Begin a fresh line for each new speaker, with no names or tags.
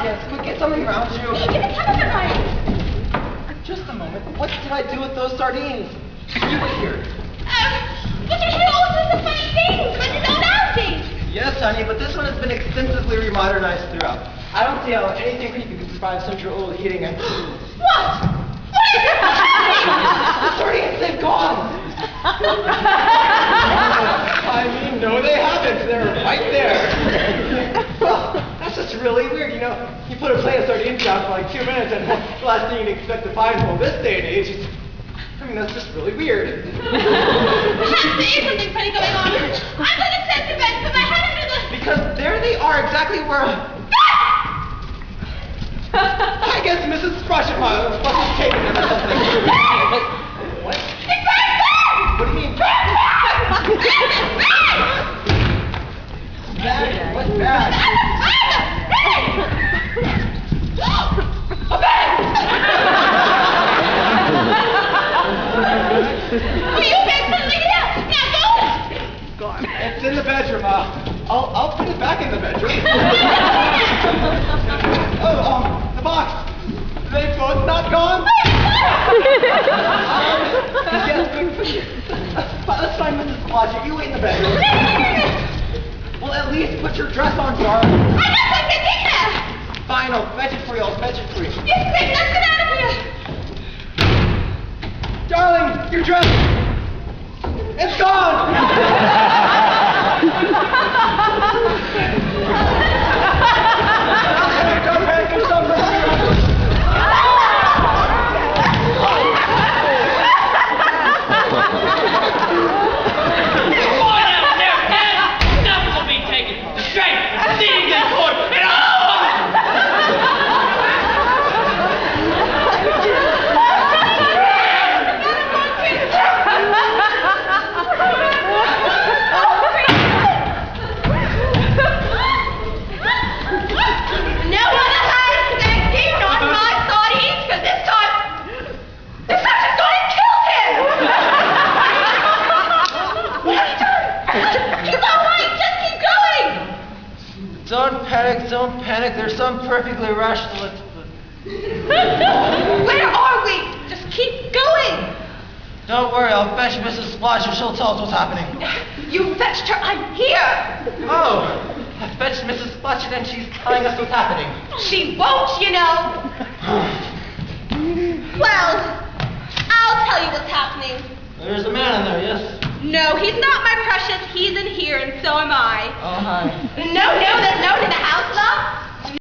Yes, quick, get something around you.
Get the camera right.
Just a moment. What did I do with those sardines? You wait here.
But you're here all sorts of funny things with his own outing.
Yes, honey, but this one has been extensively remodernized throughout. I don't see how anything creepy could survive such an old heating and...
What? What is it?
The sardines, they've gone! I mean, no, they haven't. They're right there. Well, that's just really weird, you know. You put a plate of sardines down for like 2 minutes and the last thing you'd expect to find from this day and age is... I mean, that's just really weird.
Perhaps there is something funny going on. I'm going to send to bed and put my head under the...
Because there they are, exactly where... I guess Mrs. Sprushett must have taken them or something. What?
It's right there!
What do you mean? Bad? What's bad?
A bed! Will you beg something here? Now go!
Gone. It's in the bedroom. I'll put it back in the bedroom. The box. They've both not gone? Let's find Mrs. Blodgett. You wait in the bedroom. Well, at least put your dress on, darling.
I'm not going to get there!
Fine, I'll fetch it for you. I'll fetch it for you.
Yes, quick, let's get out of here!
Darling, your dress! It's gone! Don't panic, there's some Don't panic, there's some perfectly rational...
Where are we? Just keep going!
Don't worry, I'll fetch Mrs. Blodgett, she'll tell us what's happening.
You fetched her, I'm here!
Oh, I fetched Mrs. Blodgett and she's telling us what's happening.
She won't, you know! Well, I'll tell you what's happening.
There's a man in there, yes?
No, he's not my precious. He's in here, and so am I.
Oh, hi.
No, there's no one in the house, love.